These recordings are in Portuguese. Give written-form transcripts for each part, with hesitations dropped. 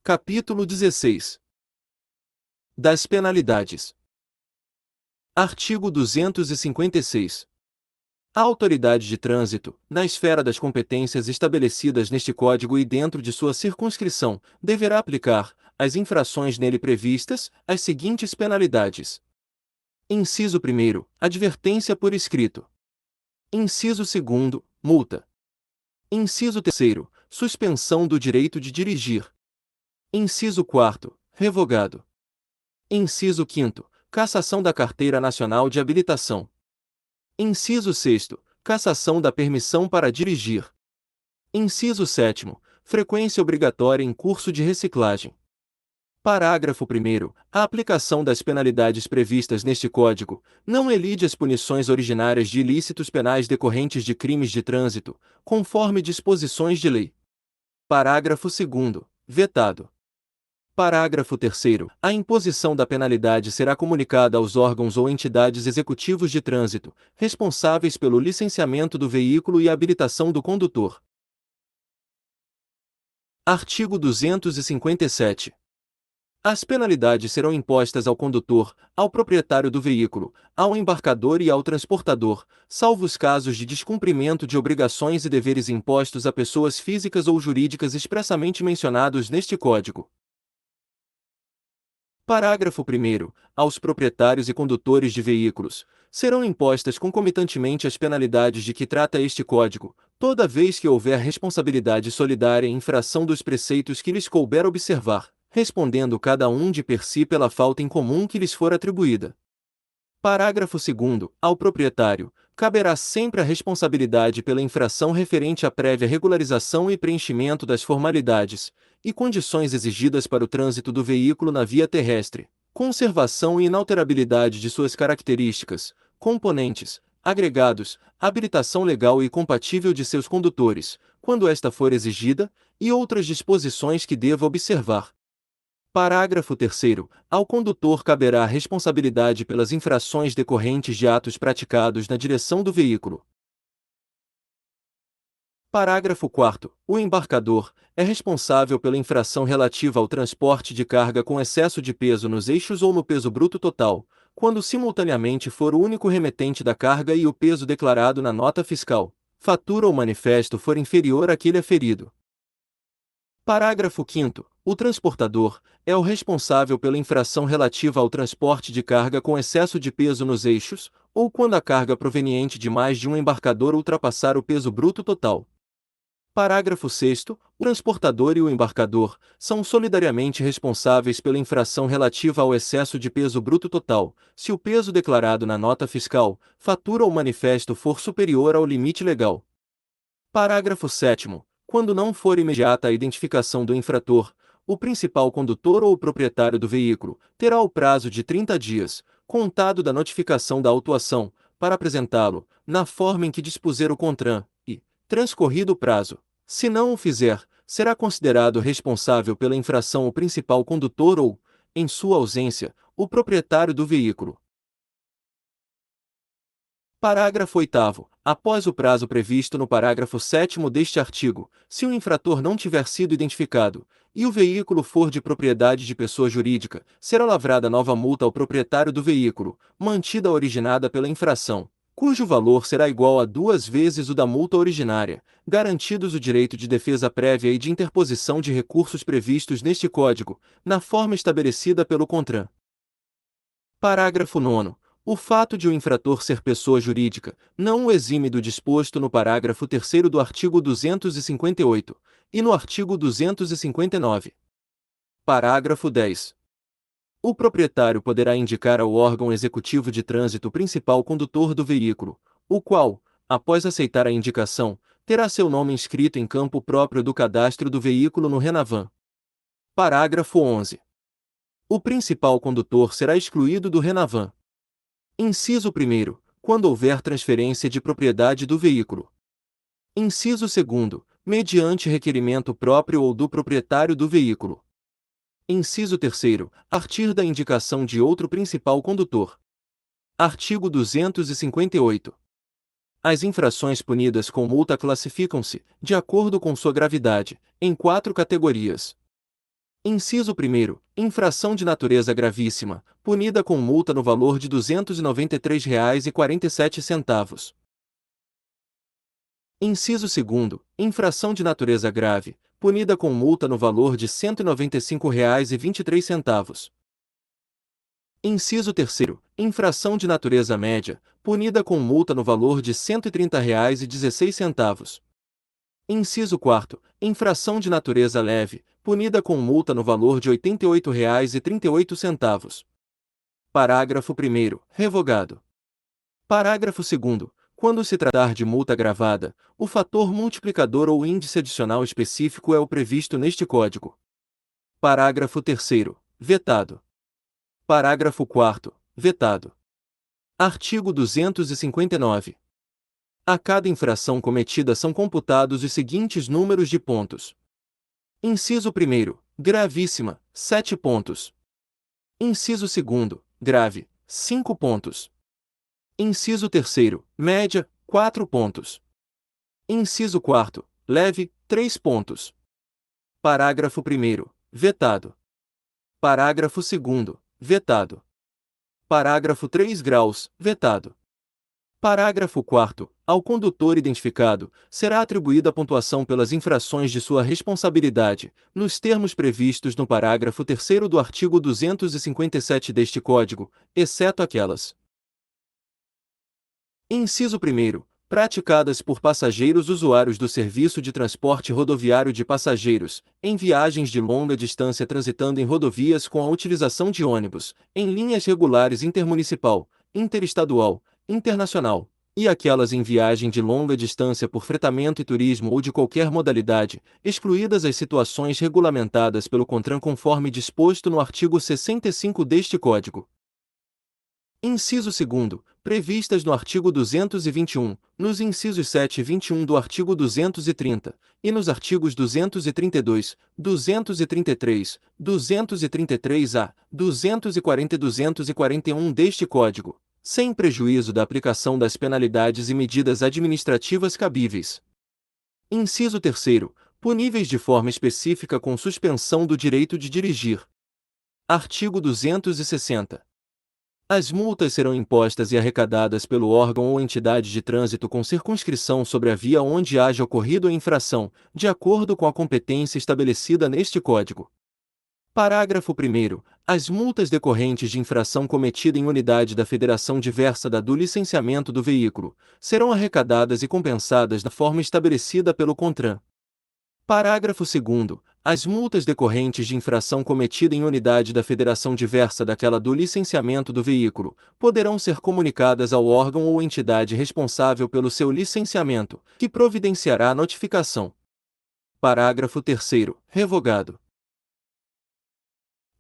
Capítulo 16. Das penalidades. Artigo 256. A autoridade de trânsito, na esfera das competências estabelecidas neste Código e dentro de sua circunscrição, deverá aplicar, às infrações nele previstas, as seguintes penalidades. Inciso 1º, advertência por escrito. Inciso 2º, multa. Inciso 3º, suspensão do direito de dirigir. Inciso 4º, revogado. Inciso 5º, cassação da Carteira Nacional de Habilitação. Inciso 6º, cassação da permissão para dirigir. Inciso 7º, frequência obrigatória em curso de reciclagem. Parágrafo 1º. A aplicação das penalidades previstas neste Código não elide as punições originárias de ilícitos penais decorrentes de crimes de trânsito, conforme disposições de lei. Parágrafo 2º. Vetado. Parágrafo 3º. A imposição da penalidade será comunicada aos órgãos ou entidades executivos de trânsito, responsáveis pelo licenciamento do veículo e habilitação do condutor. Artigo 257. As penalidades serão impostas ao condutor, ao proprietário do veículo, ao embarcador e ao transportador, salvo os casos de descumprimento de obrigações e deveres impostos a pessoas físicas ou jurídicas expressamente mencionados neste Código. Parágrafo 1º. Aos proprietários e condutores de veículos, serão impostas concomitantemente as penalidades de que trata este Código, toda vez que houver responsabilidade solidária em infração dos preceitos que lhes couber observar, respondendo cada um de per si pela falta em comum que lhes for atribuída. Parágrafo 2º. Ao proprietário, caberá sempre a responsabilidade pela infração referente à prévia regularização e preenchimento das formalidades e condições exigidas para o trânsito do veículo na via terrestre, conservação e inalterabilidade de suas características, componentes, agregados, habilitação legal e compatível de seus condutores, quando esta for exigida, e outras disposições que deva observar. Parágrafo 3º. Ao condutor caberá a responsabilidade pelas infrações decorrentes de atos praticados na direção do veículo. Parágrafo 4º. O embarcador é responsável pela infração relativa ao transporte de carga com excesso de peso nos eixos ou no peso bruto total, quando simultaneamente for o único remetente da carga e o peso declarado na nota fiscal, fatura ou manifesto for inferior àquele aferido. Parágrafo 5º. O transportador é o responsável pela infração relativa ao transporte de carga com excesso de peso nos eixos, ou quando a carga proveniente de mais de um embarcador ultrapassar o peso bruto total. Parágrafo 6º. O transportador e o embarcador são solidariamente responsáveis pela infração relativa ao excesso de peso bruto total, se o peso declarado na nota fiscal, fatura ou manifesto for superior ao limite legal. Parágrafo 7º. Quando não for imediata a identificação do infrator, o principal condutor ou o proprietário do veículo terá o prazo de 30 dias, contado da notificação da autuação, para apresentá-lo, na forma em que dispuser o CONTRAN, e, transcorrido o prazo, se não o fizer, será considerado responsável pela infração o principal condutor ou, em sua ausência, o proprietário do veículo. Parágrafo 8º. Após o prazo previsto no parágrafo 7º deste artigo, se o infrator não tiver sido identificado, e o veículo for de propriedade de pessoa jurídica, será lavrada nova multa ao proprietário do veículo, mantida a originada pela infração, cujo valor será igual a 2 vezes o da multa originária, garantidos o direito de defesa prévia e de interposição de recursos previstos neste Código, na forma estabelecida pelo CONTRAN. Parágrafo 9º. O fato de o infrator ser pessoa jurídica não o exime do disposto no parágrafo 3º do artigo 258 e no artigo 259. Parágrafo 10. O proprietário poderá indicar ao órgão executivo de trânsito o principal condutor do veículo, o qual, após aceitar a indicação, terá seu nome inscrito em campo próprio do cadastro do veículo no RENAVAN. Parágrafo 11. O principal condutor será excluído do RENAVAN. Inciso 1º. Quando houver transferência de propriedade do veículo. Inciso 2º. Mediante requerimento próprio ou do proprietário do veículo. Inciso 3º. A partir da indicação de outro principal condutor. Artigo 258. As infrações punidas com multa classificam-se, de acordo com sua gravidade, em 4 categorias. Inciso 1º. Infração de natureza gravíssima, punida com multa no valor de R$ 293,47. Inciso 2º. Infração de natureza grave, punida com multa no valor de R$ 195,23. Inciso 3º. Infração de natureza média, punida com multa no valor de R$ 130,16. Inciso 4º. Infração de natureza leve, punida com multa no valor de R$ 88,38. Parágrafo 1º. Revogado. Parágrafo 2º. Quando se tratar de multa agravada, o fator multiplicador ou índice adicional específico é o previsto neste Código. Parágrafo 3º. Vetado. Parágrafo 4º. Vetado. Artigo 259. A cada infração cometida são computados os seguintes números de pontos. Inciso 1º. Gravíssima, 7 pontos. Inciso 2º. Grave, 5 pontos. Inciso 3º. Média, 4 pontos. Inciso 4º. Leve, 3 pontos. Parágrafo 1º. Vetado. Parágrafo 2º. Vetado. Parágrafo 3 graus. Vetado. Parágrafo 4º. Ao condutor identificado, será atribuída a pontuação pelas infrações de sua responsabilidade, nos termos previstos no parágrafo 3º do artigo 257 deste Código, exceto aquelas. Inciso 1º. Praticadas por passageiros usuários do serviço de transporte rodoviário de passageiros, em viagens de longa distância transitando em rodovias com a utilização de ônibus, em linhas regulares intermunicipal, interestadual, internacional, e aquelas em viagem de longa distância por fretamento e turismo ou de qualquer modalidade, excluídas as situações regulamentadas pelo CONTRAN conforme disposto no artigo 65 deste Código. Inciso 2º. Previstas no artigo 221, nos incisos 7 e 21 do artigo 230, e nos artigos 232, 233, 233-A, 240 e 241 deste Código, sem prejuízo da aplicação das penalidades e medidas administrativas cabíveis. Inciso 3º. Puníveis de forma específica com suspensão do direito de dirigir. Artigo 260. As multas serão impostas e arrecadadas pelo órgão ou entidade de trânsito com circunscrição sobre a via onde haja ocorrido a infração, de acordo com a competência estabelecida neste Código. Parágrafo 1º. As multas decorrentes de infração cometida em unidade da federação diversa do licenciamento do veículo, serão arrecadadas e compensadas da forma estabelecida pelo CONTRAN. Parágrafo 2º. As multas decorrentes de infração cometida em unidade da federação diversa daquela do licenciamento do veículo, poderão ser comunicadas ao órgão ou entidade responsável pelo seu licenciamento, que providenciará a notificação. Parágrafo 3º. Revogado.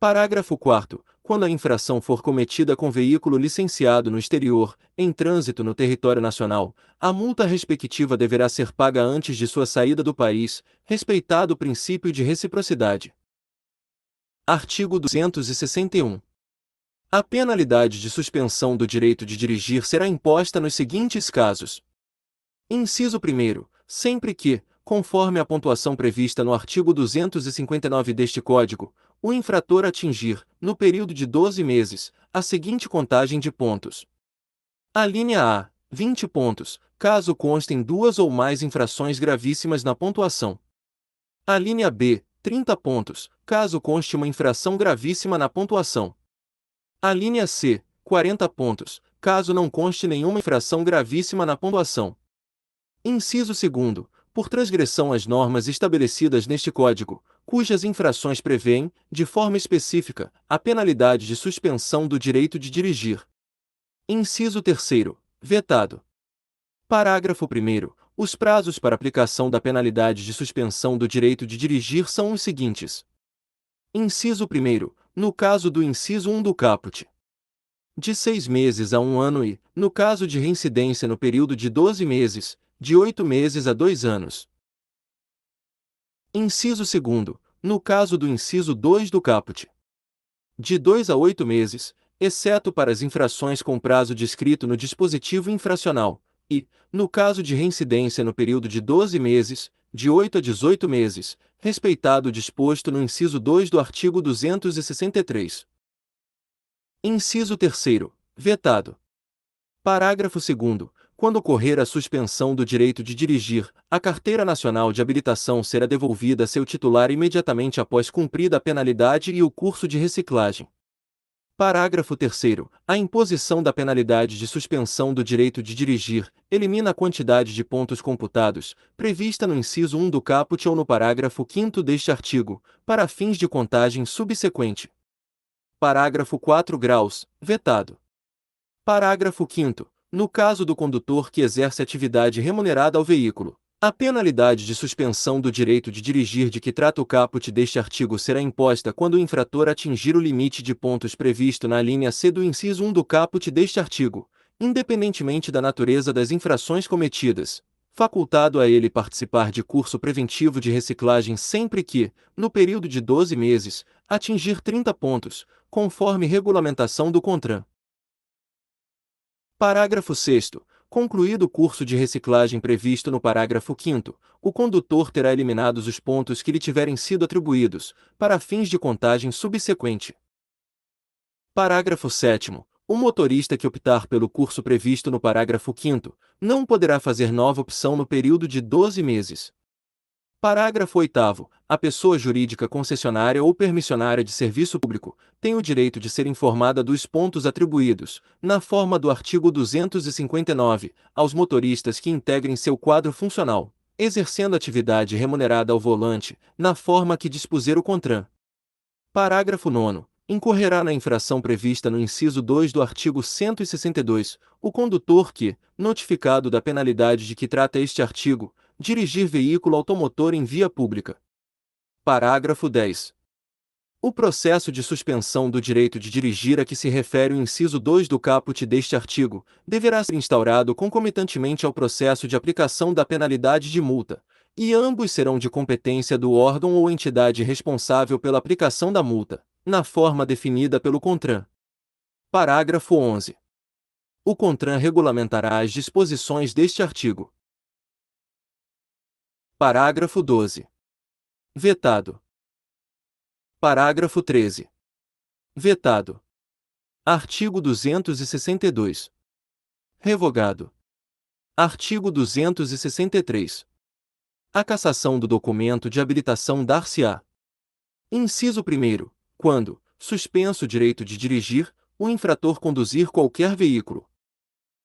Parágrafo 4º. Quando a infração for cometida com veículo licenciado no exterior, em trânsito no território nacional, a multa respectiva deverá ser paga antes de sua saída do país, respeitado o princípio de reciprocidade. Artigo 261. A penalidade de suspensão do direito de dirigir será imposta nos seguintes casos. Inciso 1º. Sempre que, conforme a pontuação prevista no artigo 259 deste Código, o infrator atingir, no período de 12 meses, a seguinte contagem de pontos. Alínea A, 20 pontos, caso constem duas ou mais infrações gravíssimas na pontuação. Alínea B, 30 pontos, caso conste uma infração gravíssima na pontuação. Alínea C, 40 pontos, caso não conste nenhuma infração gravíssima na pontuação. Inciso 2º. Por transgressão às normas estabelecidas neste Código, cujas infrações prevêem, de forma específica, a penalidade de suspensão do direito de dirigir. Inciso 3º. Vetado. Parágrafo 1º. Os prazos para aplicação da penalidade de suspensão do direito de dirigir são os seguintes. Inciso 1º. No caso do inciso 1 do caput, de 6 meses a 1 ano e, no caso de reincidência no período de 12 meses, de 8 meses a 2 anos. Inciso 2º. No caso do inciso 2 do caput, de 2 a 8 meses, exceto para as infrações com prazo descrito no dispositivo infracional, e, no caso de reincidência no período de 12 meses, de 8 a 18 meses, respeitado o disposto no inciso 2 do artigo 263. Inciso 3º. Vetado. Parágrafo 2º. Quando ocorrer a suspensão do direito de dirigir, a Carteira Nacional de Habilitação será devolvida a seu titular imediatamente após cumprida a penalidade e o curso de reciclagem. Parágrafo 3º. A imposição da penalidade de suspensão do direito de dirigir elimina a quantidade de pontos computados, prevista no inciso 1 do caput ou no parágrafo 5º deste artigo, para fins de contagem subsequente. Parágrafo 4 graus. Vetado. Parágrafo 5º. No caso do condutor que exerce atividade remunerada ao veículo, a penalidade de suspensão do direito de dirigir de que trata o caput deste artigo será imposta quando o infrator atingir o limite de pontos previsto na linha C do inciso 1 do caput deste artigo, independentemente da natureza das infrações cometidas, facultado a ele participar de curso preventivo de reciclagem sempre que, no período de 12 meses, atingir 30 pontos, conforme regulamentação do CONTRAN. Parágrafo 6º. Concluído o curso de reciclagem previsto no parágrafo 5º, o condutor terá eliminados os pontos que lhe tiverem sido atribuídos, para fins de contagem subsequente. Parágrafo 7º. O motorista que optar pelo curso previsto no parágrafo 5º, não poderá fazer nova opção no período de 12 meses. Parágrafo 8º. A pessoa jurídica concessionária ou permissionária de serviço público tem o direito de ser informada dos pontos atribuídos, na forma do artigo 259, aos motoristas que integrem seu quadro funcional, exercendo atividade remunerada ao volante, na forma que dispuser o CONTRAN. Parágrafo 9º. Incorrerá na infração prevista no inciso 2 do artigo 162, o condutor que, notificado da penalidade de que trata este artigo, dirigir veículo automotor em via pública. Parágrafo 10. O processo de suspensão do direito de dirigir a que se refere o inciso 2 do caput deste artigo, deverá ser instaurado concomitantemente ao processo de aplicação da penalidade de multa, e ambos serão de competência do órgão ou entidade responsável pela aplicação da multa, na forma definida pelo CONTRAN. Parágrafo 11. O CONTRAN regulamentará as disposições deste artigo. Parágrafo 12. Vetado. Parágrafo 13. Vetado. Artigo 262. Revogado. Artigo 263. A cassação do documento de habilitação dar-se-á. Inciso 1º. Quando, suspenso o direito de dirigir, o infrator conduzir qualquer veículo.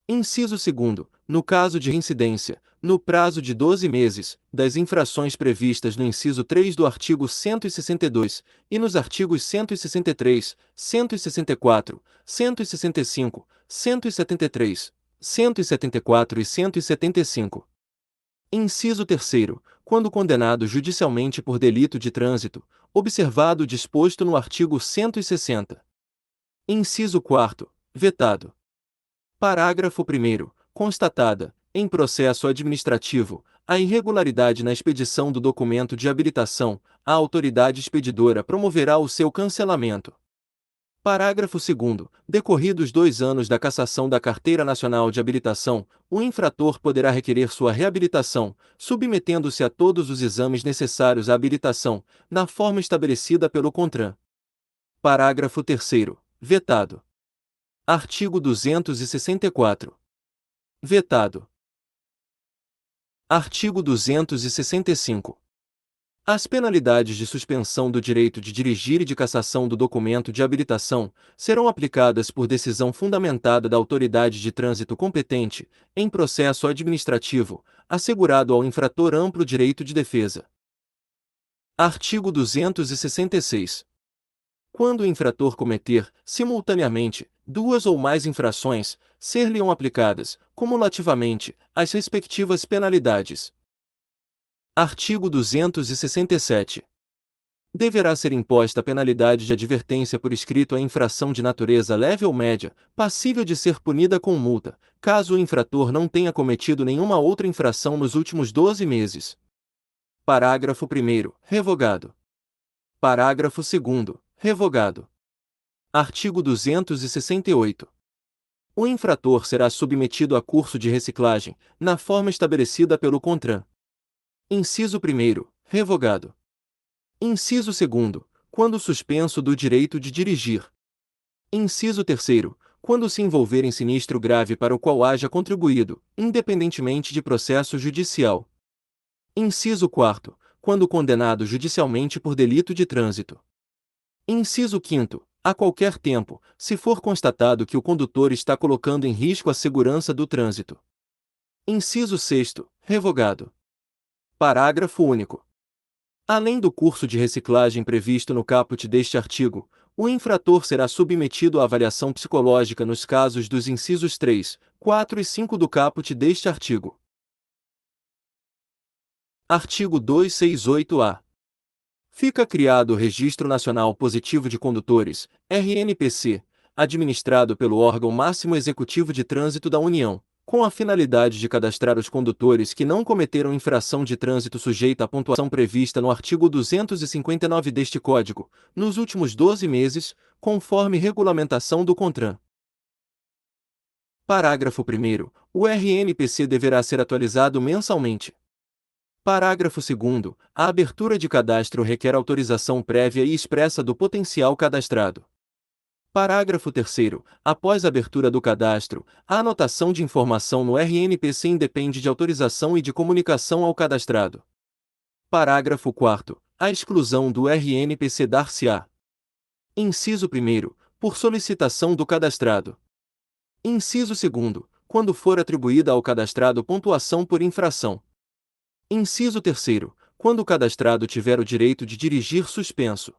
Inciso 2º. No caso de reincidência, no prazo de 12 meses, das infrações previstas no inciso 3 do artigo 162, e nos artigos 163, 164, 165, 173, 174 e 175. Inciso 3º. Quando condenado judicialmente por delito de trânsito, observado o disposto no artigo 160. Inciso 4º. Vetado. Parágrafo 1º. Constatada, em processo administrativo, a irregularidade na expedição do documento de habilitação, a autoridade expedidora promoverá o seu cancelamento. Parágrafo 2º. Decorridos 2 anos da cassação da Carteira Nacional de Habilitação, o infrator poderá requerer sua reabilitação, submetendo-se a todos os exames necessários à habilitação, na forma estabelecida pelo CONTRAN. Parágrafo 3º. Vetado. Artigo 264. Vetado. Artigo 265. As penalidades de suspensão do direito de dirigir e de cassação do documento de habilitação serão aplicadas por decisão fundamentada da autoridade de trânsito competente, em processo administrativo, assegurado ao infrator amplo direito de defesa. Artigo 266. Quando o infrator cometer, simultaneamente, 2 ou mais infrações, ser-lhe-ão aplicadas, cumulativamente, as respectivas penalidades. Artigo 267. Deverá ser imposta a penalidade de advertência por escrito à infração de natureza leve ou média, passível de ser punida com multa, caso o infrator não tenha cometido nenhuma outra infração nos últimos 12 meses. Parágrafo 1º. Revogado. Parágrafo 2º. Revogado. Artigo 268. O infrator será submetido a curso de reciclagem, na forma estabelecida pelo CONTRAN. Inciso 1º, revogado. Inciso 2º, quando suspenso do direito de dirigir. Inciso 3º, quando se envolver em sinistro grave para o qual haja contribuído, independentemente de processo judicial. Inciso 4º, quando condenado judicialmente por delito de trânsito. Inciso 5º, a qualquer tempo, se for constatado que o condutor está colocando em risco a segurança do trânsito. Inciso 6º, revogado. Parágrafo único. Além do curso de reciclagem previsto no caput deste artigo, o infrator será submetido à avaliação psicológica nos casos dos incisos 3, 4 e 5 do caput deste artigo. Artigo 268-A. Fica criado o Registro Nacional Positivo de Condutores, RNPC, administrado pelo órgão máximo executivo de trânsito da União, com a finalidade de cadastrar os condutores que não cometeram infração de trânsito sujeita à pontuação prevista no artigo 259 deste Código, nos últimos 12 meses, conforme regulamentação do CONTRAN. Parágrafo 1º. O RNPC deverá ser atualizado mensalmente. Parágrafo 2º. A abertura de cadastro requer autorização prévia e expressa do potencial cadastrado. Parágrafo 3º. Após a abertura do cadastro, a anotação de informação no RNPC independe de autorização e de comunicação ao cadastrado. Parágrafo 4º. A exclusão do RNPC dar-se-á. Inciso 1º. Por solicitação do cadastrado. Inciso 2º. Quando for atribuída ao cadastrado pontuação por infração. Inciso 3º, quando o cadastrado tiver o direito de dirigir suspenso.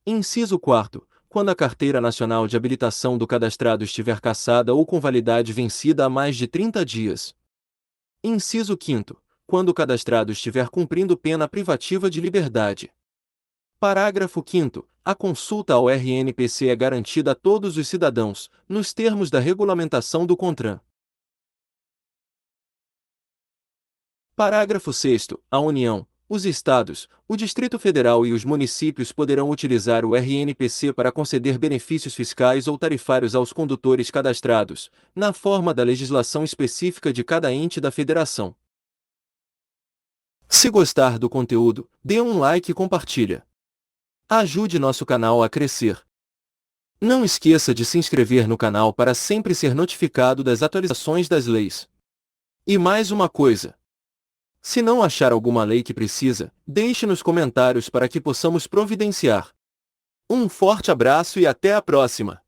Inciso 4º, quando a Carteira Nacional de Habilitação do cadastrado estiver cassada ou com validade vencida há mais de 30 dias. Inciso 5º, quando o cadastrado estiver cumprindo pena privativa de liberdade. Parágrafo 5º, a consulta ao RNPC é garantida a todos os cidadãos, nos termos da regulamentação do CONTRAN. Parágrafo 6º. A União, os Estados, o Distrito Federal e os municípios poderão utilizar o RNPC para conceder benefícios fiscais ou tarifários aos condutores cadastrados, na forma da legislação específica de cada ente da federação. Se gostar do conteúdo, dê um like e compartilha. Ajude nosso canal a crescer. Não esqueça de se inscrever no canal para sempre ser notificado das atualizações das leis. E mais uma coisa. Se não achar alguma lei que precisa, deixe nos comentários para que possamos providenciar. Um forte abraço e até a próxima!